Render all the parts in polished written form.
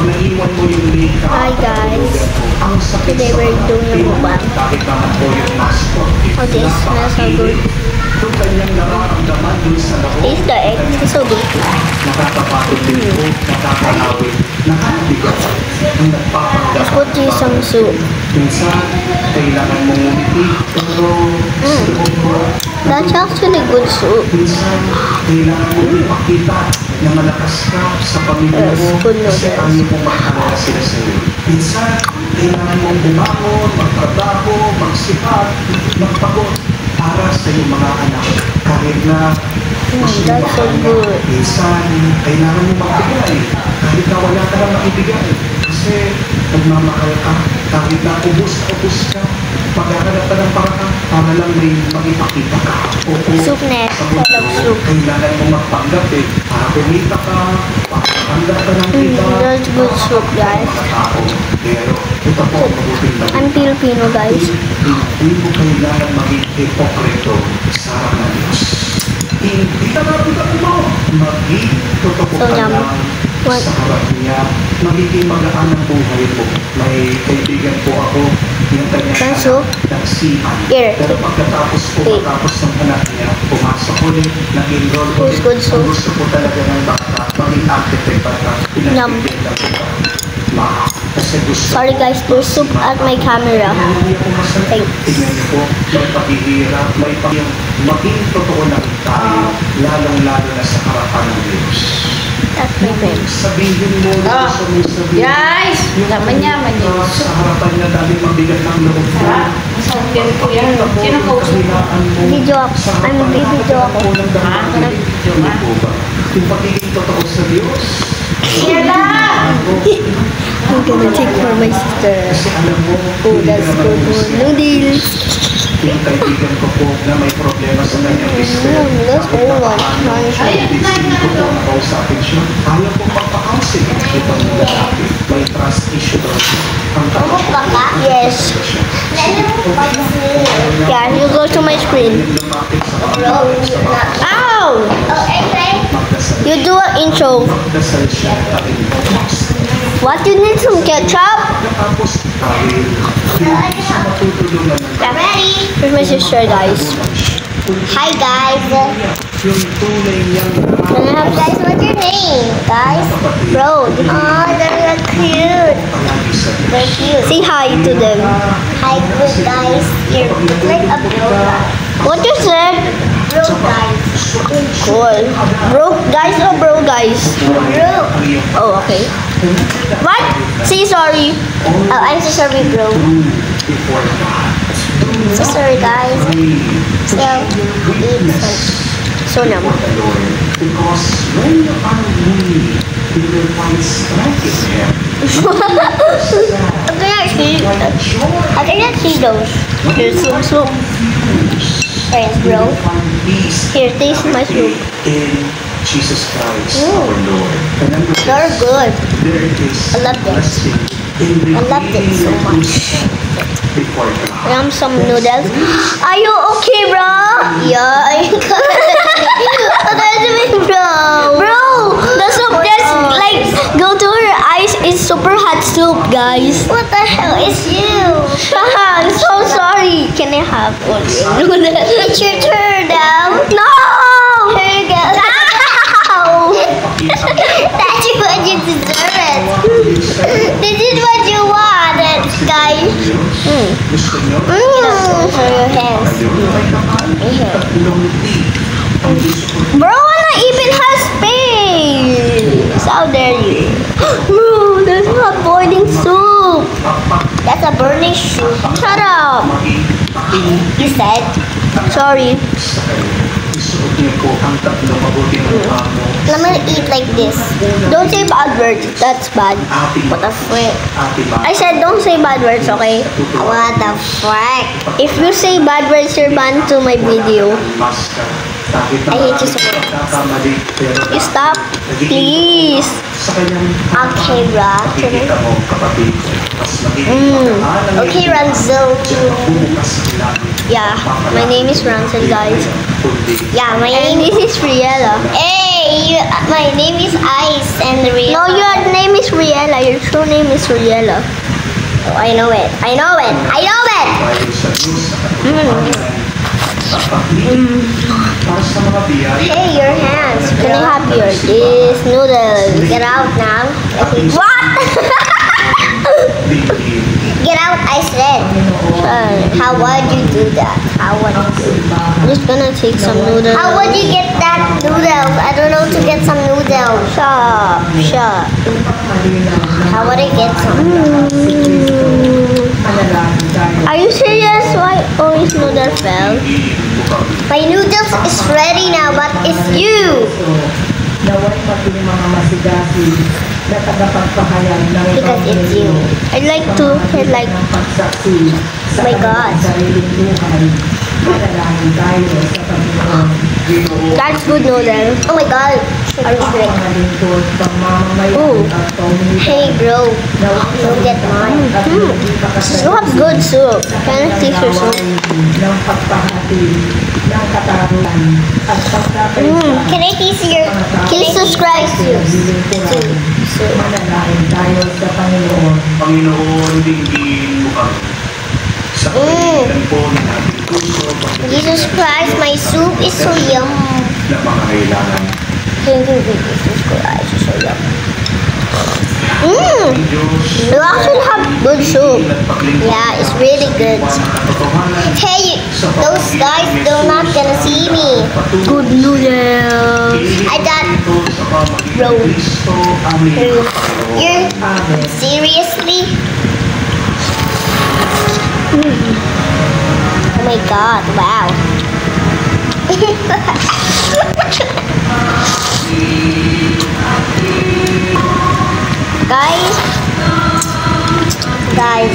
Pag naiwan mo yung lika, Hi guys, today we're doing a mukbang. kahit naman po yung mascot. Oh, this smells so good. Yung kanyang nararamdaman dun sa loob. Taste the egg, it's so good. Nakakapagod din po, nakakalawin, nakakabigat, ang nagpapanggap. Let's put you some soup. Minsan, kailangan mong umiti, pero sa loob mo, That's actually good soup. minsan, kailangan mong ipakita na malakas ka sa pamilya Yes, mo good kasi noodles. ayaw mong magkalala sila sa iyo. Minsan, kailangan mong bumangon, magtrabaho, magsipag, magpagod para sa iyong mga anak. Kahit na gusto mo That's so makahinga, good. minsan, kailangan mo magbigay. Kahit na wala ka lang maibigay. Kasi nagmamahal ka, kahit na ubus ka, paghahanap ka ng paraan para lang may magipakita ka. Oo, Soup na, sa I love mundo, soup. kailangan mo magpanggap para kumita ka, pagkakanggap ka ng iba. That's good soup, guys. Mga tao. Pero ito po ang mabuting balita. I'm Filipino, guys. Hindi mo kailangan maging hipokrito sa harap ng Diyos. Hindi ka napitan mo. Maging totoo So, ka yum. lang What? sa harap niya. Magiging magaan ang buhay mo. May kaibigan po ako yung kanyang Kaso? nagsihan. Here. Pero pagkatapos po, Hey. matapos ng anak niya, pumasok ulit, nag-enroll Who's ulit. good soup? Ang gusto po talaga ng bata, maging architect bata. Yum. Pinagbibigyan kita. Kasi gusto Sorry guys, there's soup at my camera. Thanks. Tingnan niyo po, may paghihirap, may maging totoo lang tayo, lalong-lalo na sa harapan ng Diyos. That's my friend. Sabihin mo, Ah, gusto mong sabihin. guys, laman-yaman yun. Sa harapan niya dahil mabigat ng loob mo. Sarap. Masarap din po yan. Sino kausap mo? Video ako. I'm video ako. Ah, sarap. Hindi po ba? Yung pagiging totoo sa Diyos. Sheila! I'm gonna take for my sister. Kasi alam mo, Oh, hindi that's ka naman good. gusto. Noodles. Yung kaibigan ko po na may problema sa kanyang business. Noodles, very much. Hindi ko po nakausapin siya. Ayaw po magpa-counseling. Itong lalaki. May trust issue daw siya. Ang tanong ko, Yes. Yeah, you go to my screen. lumapit sa mga Ow! magdasal. You do an intro. Magdasal siya at What? You need some ketchup? Tapos dahil hindi siya matutulungan ng Here's my sister, guys. Hi, guys. yung tunay niyang Can I have guys? What's your name, guys? Bro. Oh, they're cute. palagi sa Diyos. They're cute. Say hi to them. Hi, good guys. You're like a bro guy. What you said? Bro guys. Cool. Bro guys or bro guys? Bro. Oh, okay. What? Say sorry. Oh, I'm so sorry, bro. Before God. So sorry, guys. So, eat so For naman. the Lord. Because when you are weak, you will find strength in Him. I cannot see. I cannot see those. Here's some soup. Thanks, bro. Here, taste my soup. In Jesus Christ, our Lord. Remember this, They're good. there is I love this. blessing in I love it so revealing much. yourself before God. I have some noodles. Are you okay, bro? Yeah, I'm good. What are you doing, bro? Bro, the soup just like go to her eyes. It's super hot soup, guys. What the hell is you? I'm so sorry. Can I have one noodle? It's your turn now. No. Here you go. No. That's what you deserve. This is what you wanted, guys. Gusto nyo? For your hands. Ay kapal. Tatlong ang gusto ko. Bro, Anna even has space. How dare you? Bro, there's not boiling soup. That's a burning soup. Shut up. You said. Sorry. Sa kayo. Isuot niyo po ang tatlong mabuting amo. Let me eat like this. Don't say bad words. That's bad. What the frick? I said don't say bad words, okay? What the frick? If you say bad words, you're banned to my video. I hate you so much. You stop, please. Okay, bro. Okay, Ranzo. Yeah, my name is Ranzo, guys. Yeah, my name is Riella. Hey, my name is Ice and Riella. No, your name is Riella. You're true name is Riela. Oh, I know it. I know it. I know it. Dahil sa Diyos sa katotohanan at pag-ibig para sa mga biyaya. Hey, your hands. Can I have your this noodles? Get out now. What? Get out, I said. How would you do that? How would you do that? I'm just gonna take some noodles. How would you get that noodles? I don't know to get some noodles. Shut up. Shut up. How would I get some? Are you serious? Why always noodle fell? My noodles is ready now, but it's you. Naway maging mga masigasig na tagapagpahayag ng Because it's you. I'd like to hear like, ng pagsaksi sa my God. sariling buhay. Manalangin tayo sa Panginoon. That's good noodle. Oh my God. Are you Ang great? mga lingkod, pamamamayag Ooh. at paunita. Hey bro, don't get mine. You have good soup. Can I taste your soup? ng pagpahati ng katarungan at pagkakaisa. Can I taste your? Can you subscribe to? Manalangin tayo sa Panginoon. Panginoon, dinggin mo kami. Sa kapitan po ng ating puso, Jesus Christ, my soup is so yum. na pangangailangan. Thank you, Jesus Christ, it's so yum. Ang Diyos, You actually have good soup. at paglingkod Yeah, it's really good. ng katotohanan Hey, those guys, they're not gonna see me. Good noodles. I got. Bro. You're seriously? Oh my God! Wow. Guys,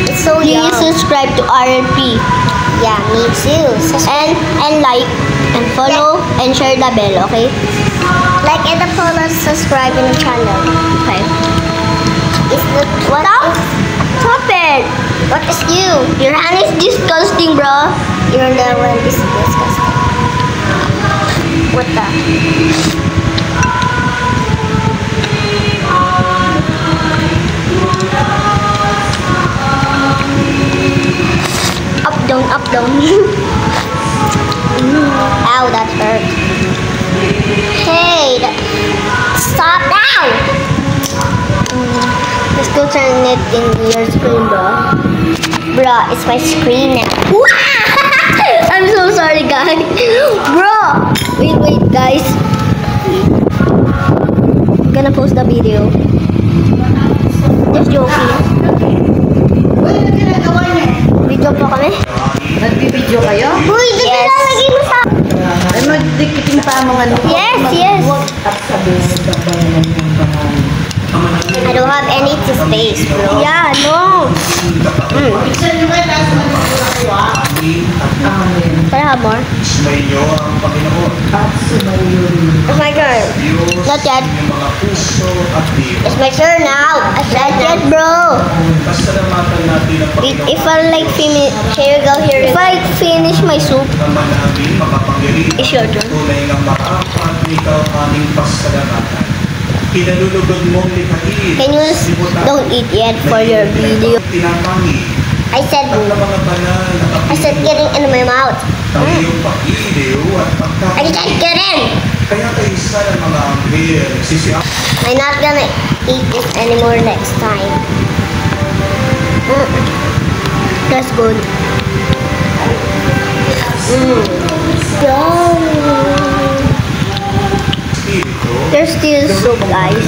it's so yum. Please subscribe to RNP. Yeah, me too. And like and follow and share the bell, okay? Like and follow, subscribe in the channel. Okay. Is the what? Stop it! What is you? Your hand is disgusting, bro. You're the one is disgusting. What the? Up down, up down. Ow, that hurt. Hey, stop now! Let's go turn it in your screen, bro. Bro, it's my screen now. I'm so sorry, guys. Bro! Wait, guys. I'm gonna post the video. Just joking. Video po kami? Nagbibideo kayo? Uy, doon Yes. Ay, nilalagay mo sa... magdikitin pa mga ano. Yes. At sabihin sa Panginoon ng banal. I don't have any to space, bro. Yeah, no. Amen. Can I have more? Ismayo ang Panginoon. At sumayon. It's my turn. Diyos Not yet. ng mga puso at diwa. It's my turn now. Not yet, bro. Pasalamatan natin ang Wait, Panginoon. if I like finish, here you go, here. If I finish my soup, Naman namin makapangyarihan. It's your turn. Tunay ng makaapat ikaw aming pasalamatan. Kinalulugod mong likhain. can you don't eat yet for your video? Tinatangi I said, ang mga banal na I said getting in my mouth. ang iyong pag-iliw at I pagkakas. can't get in. Kaya kayo isa ng mga anghel nagsisiyak I'm not gonna eat this anymore next time. That's good. Yum. Espiritu. There's still soup, guys.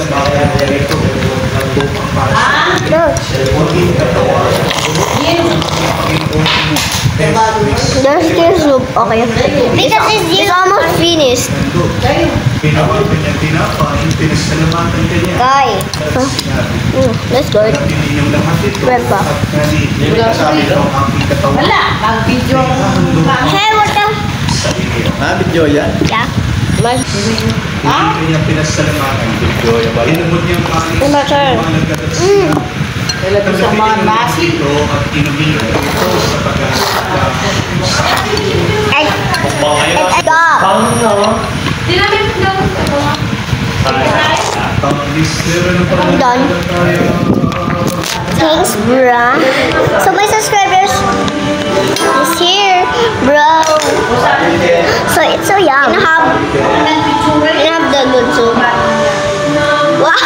Look, there's still soup. Okay. Because it's almost finished. Ginawa kanyang tinapay, pinasalamatan kanya. Guy. At sinabi, That's good. "Harapin ninyong lahat ito Red pa. at narinig sabi ng aking katawan Wala, mag-video ako. Hey, what the? sa inyo." Video yan? Yeah. Hindi kanya pinasalamatan. Inabot niyang kanin Uma sa turn. mga nagkakasya. Talaga sa mga nasi. Ito at inumin ito sa pag-aaral. Stop. Tinamit daw. I'm done. Thanks, bruh. So my subscribers is here, bro. So it's so yum. And have the good soup. Wow!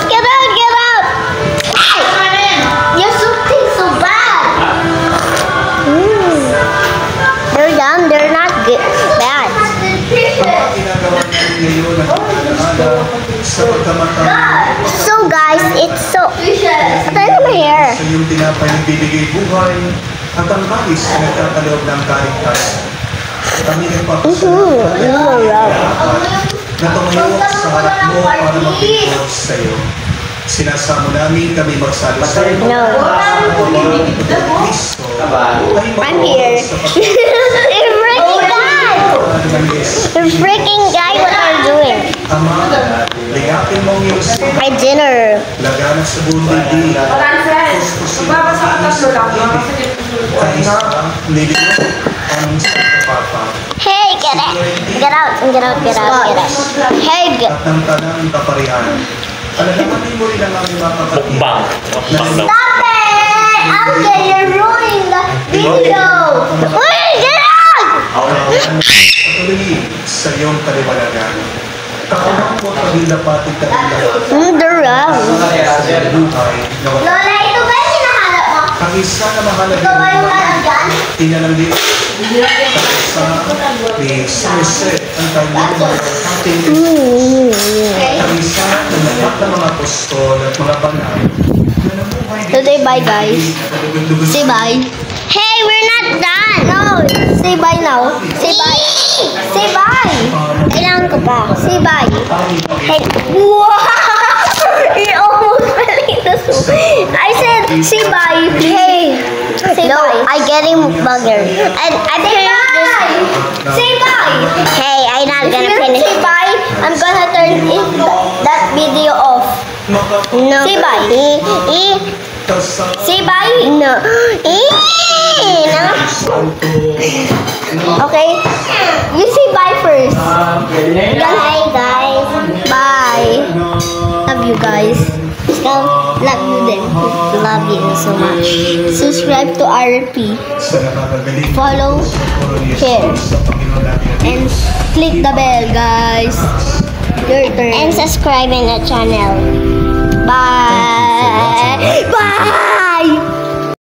Get out! Get out! Your soup tastes so bad. They're yum. They're not good. Bad. So guys, it's so. Turn my hair. Sa iyong tinapay na bibigay buhay at ang hangis na nagkakaloob ng kaligtasan. Kami nagpapasalamat na tumayo sa harap mo para maglingkod sa iyo. Sinasamo namin kami magsalo-salo. No. I'm here. You're freaking guys! You're freaking guys, what are you doing? Ama, ligatin mo ang iyong sino. My dinner. Laganan sa buong daigdig. Kuskusin ang aking sa pag-ibig. Kaisa, nilino ang sa papa. Hey, get it. Get out. Get out. Get out. Get out. Hey, get. At ng tanang kaparihan. Alalahanin mo rin ang aming mga kapatid. Mukbang. Mukbang daw. Stop it! Uncle, you're ruining the video. Wait, get out! Patuloy sa iyong kaliwanagan. Kakamang mo at paglapatin ka ng lahat. They're wrong. Sa buhay na wala. Lola, ito ba yung hinahanap mo? Ang isa na mahalaga Ito ba yung lalagyan? tinalangin. Sa ni Jose ang kanyang mga ating ang isa na lahat ng mga apostol at mga banal. So say bye, guys. Say bye. Hey, we're not done. No, say bye now. Say bye. Say bye. Kailangan ko pa. Say bye. Hey. Wow! He almost fell in the soup. I said, say bye. Hey. Say no, bye. I get him burger. And I say bye. Say bye. Hey, I'm not gonna finish. Say bye. I'm gonna turn that video off. No. Say bye. Say bye. No. No. Okay. You say bye first. Bye, guys. Bye. Love you guys. Love you then. Love you so much. Subscribe to RP. Follow here. And click the bell, guys. Your turn. And subscribe in the channel. Bye. Bye.